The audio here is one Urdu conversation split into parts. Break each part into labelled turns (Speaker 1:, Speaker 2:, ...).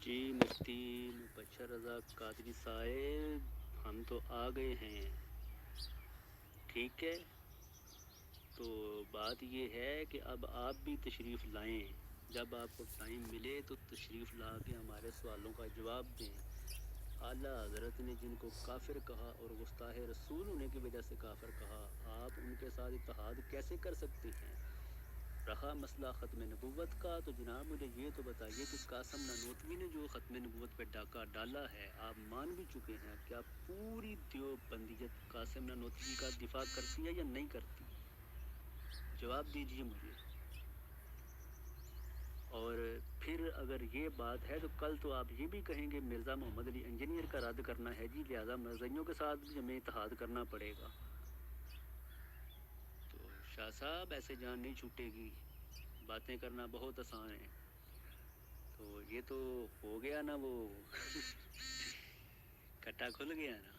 Speaker 1: جی مفتی مبشر رضا قادری صاحب، ہم تو آ گئے ہیں. ٹھیک ہے، تو بات یہ ہے کہ اب آپ بھی تشریف لائیں. جب آپ کو ٹائم ملے تو تشریف لا کے ہمارے سوالوں کا جواب دیں. اعلیٰ حضرت نے جن کو کافر کہا اور گستاخ رسول ہونے کی وجہ سے کافر کہا، آپ ان کے ساتھ اتحاد کیسے کر سکتے ہیں؟ رہا مسئلہ ختم نبوت کا، تو جناب مجھے یہ تو بتائیے کہ قاسم نانوتوی نے جو ختم نبوت پہ ڈاکہ ڈالا ہے، آپ مان بھی چکے ہیں، کیا پوری دیوبندیت قاسم نانوتوی کا دفاع کرتی ہے یا نہیں کرتی؟ جواب دیجیے مجھے. اور پھر اگر یہ بات ہے تو کل تو آپ یہ بھی کہیں گے مرزا محمد علی انجینئر کا رد کرنا ہے جی، لہٰذا مرزائیوں کے ساتھ بھی ہمیں اتحاد کرنا پڑے گا. تو شاہ صاحب ایسے جان نہیں چھوٹے گی، باتیں کرنا بہت آسان ہے. تو یہ تو ہو گیا نا، وہ کٹا کھل گیا نا.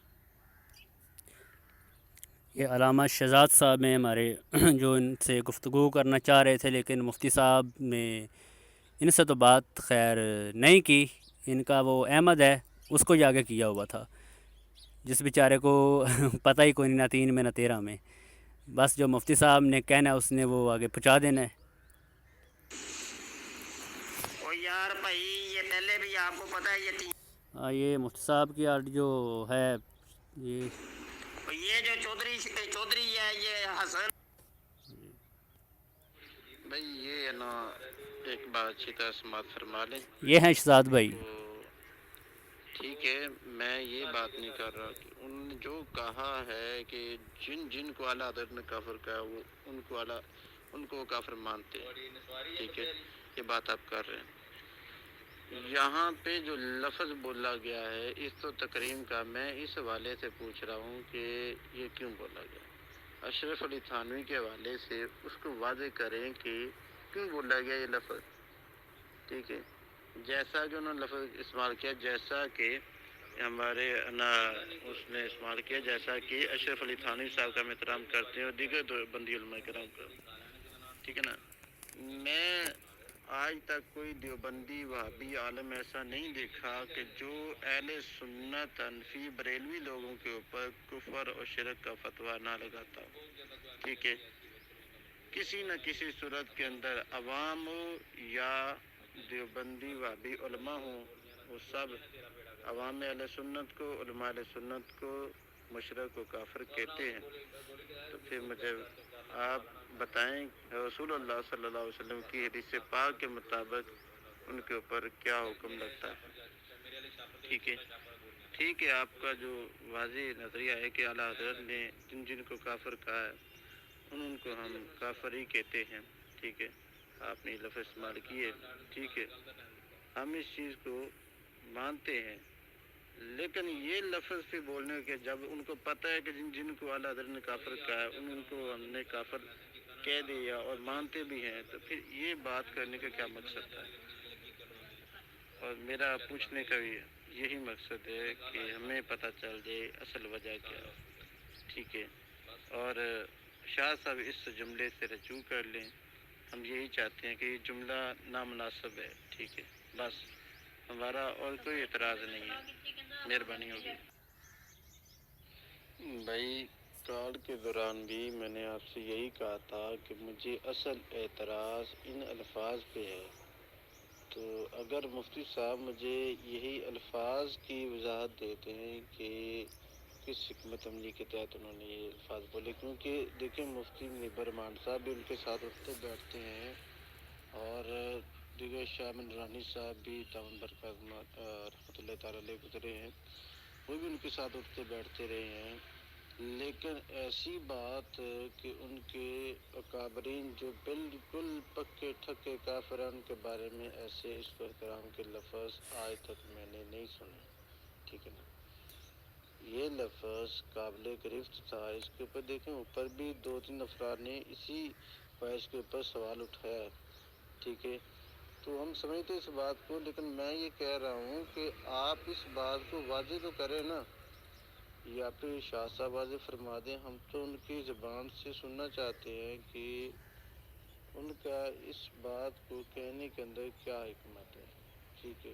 Speaker 2: یہ علامہ شہزاد صاحب ہیں ہمارے، جو ان سے گفتگو کرنا چاہ رہے تھے، لیکن مفتی صاحب نے ان سے تو بات خیر نہیں کی. ان کا وہ احمد ہے، اس کو جا کے کیا ہوا تھا، جس بیچارے کو پتہ ہی کوئی نہیں، نہ 3 میں نہ 13 میں. بس جو مفتی صاحب نے کہنا ہے اس نے وہ آگے پہنچا دینا ہے.
Speaker 3: او یار بھائی، یہ پہلے بھی آپ کو پتہ ہے
Speaker 2: یہ مفتی صاحب کی جو ہے
Speaker 3: یہ جو چودھری ہے، یہ حسن بھائی، یہ ہے نا، ایک بات اچھی طرح سماعت فرما لیں.
Speaker 2: یہ ہیں شہزاد بھائی.
Speaker 3: تو ٹھیک ہے، میں یہ بات نہیں کر رہا کہ ان نے جو کہا ہے کہ جن کو اعلیٰ حضرت نے کافر کہا، وہ ان کو کافر مانتے ہیں. ٹھیک ہے، یہ بات آپ کر رہے ہیں. یہاں پہ جو لفظ بولا گیا ہے اس تو تکریم کا، میں اس حوالے سے پوچھ رہا ہوں کہ یہ کیوں بولا گیا. اشرف علی تھانوی کے حوالے سے اس کو واضح کریں کہ کیوں بولا گیا یہ لفظ. ٹھیک ہے، جیسا کہ انہوں نے لفظ استعمال کیا، جیسا کہ ہمارے اس نے استعمال کیا، جیسا کہ اشرف علی تھانوی صاحب کا ہم احترام کرتے ہیں اور دیگر بندی علماء کرام کا. ٹھیک ہے نا. میں آج تک کوئی دیوبندی وہابی عالم ایسا نہیں دیکھا کہ جو اہل سنت حنفی بریلوی لوگوں کے اوپر کفر اور شرک کا فتویٰ نہ لگاتا. ٹھیک ہے، کسی نہ کسی صورت کے اندر عوام یا دیوبندی وہابی علماء ہوں، وہ سب عوام اہل سنت کو، علماء اہل سنت کو مشرک و کافر کہتے ہیں. تو پھر مجھے آپ بتائیں رسول اللہ صلی اللہ علیہ وسلم کی حدیث پاک کے مطابق ان کے اوپر کیا حکم لگتا ہے. ٹھیک ہے، ٹھیک ہے، آپ کا جو واضح نظریہ ہے کہ اعلیٰ حضرت نے جن کو کافر کہا ہے ان کو ہم کافر ہی کہتے ہیں. ٹھیک ہے، آپ نے لفظ استعمال کیے. ٹھیک ہے، ہم اس چیز کو مانتے ہیں، لیکن یہ لفظ بھی بولنے کے جب ان کو پتہ ہے کہ جن کو اعلیٰ حضرت نے کافر کہا ہے ان کو ہم نے کافر کہہ دیا اور مانتے بھی ہیں، تو پھر یہ بات کرنے کا کیا مقصد تھا؟ اور میرا پوچھنے کا بھی یہی مقصد ہے کہ ہمیں پتہ چل جائے اصل وجہ کیا ہے. ٹھیک ہے، اور شاہ صاحب اس جملے سے رجوع کر لیں. ہم یہی چاہتے ہیں کہ یہ جملہ نامناسب ہے. ٹھیک ہے، بس ہمارا اور کوئی اعتراض نہیں ہے. مہربانی ہوگی. بھائی، کال کے دوران بھی میں نے آپ سے یہی کہا تھا کہ مجھے اصل اعتراض ان الفاظ پہ ہے. تو اگر مفتی صاحب مجھے یہی الفاظ کی وضاحت دیتے ہیں کہ کس حکمت عملی کے تحت انہوں نے یہ الفاظ بولے، کیونکہ دیکھیں مفتی منیب الرحمان صاحب بھی ان کے ساتھ اٹھتے بیٹھتے ہیں اور دیگر شاہ من رانی صاحب بھی دامن برکات رحمۃ اللہ تعالی علیہ گزرے ہیں، وہ بھی ان کے ساتھ اٹھتے بیٹھتے رہے ہیں. لیکن ایسی بات کہ ان کے اکابرین جو بالکل پکے ٹھکے کافران کے بارے میں ایسے اس کو احترام کے لفظ آج تک میں نے نہیں سنے. ٹھیک ہے نا، یہ لفظ قابل گرفت تھا. اس کے اوپر دیکھیں اوپر بھی 2-3 افراد نے اسی بحث کے اوپر سوال اٹھایا. ٹھیک ہے، تو ہم سمجھتے اس بات کو، لیکن میں یہ کہہ رہا ہوں کہ آپ اس بات کو واضح تو کریں نا، یا پھر شاہ صاحب واضح فرما دیں. ہم تو ان کی زبان سے سننا چاہتے ہیں کہ ان کا اس بات کو کہنے کے اندر کیا حکمت ہے. ٹھیک ہے،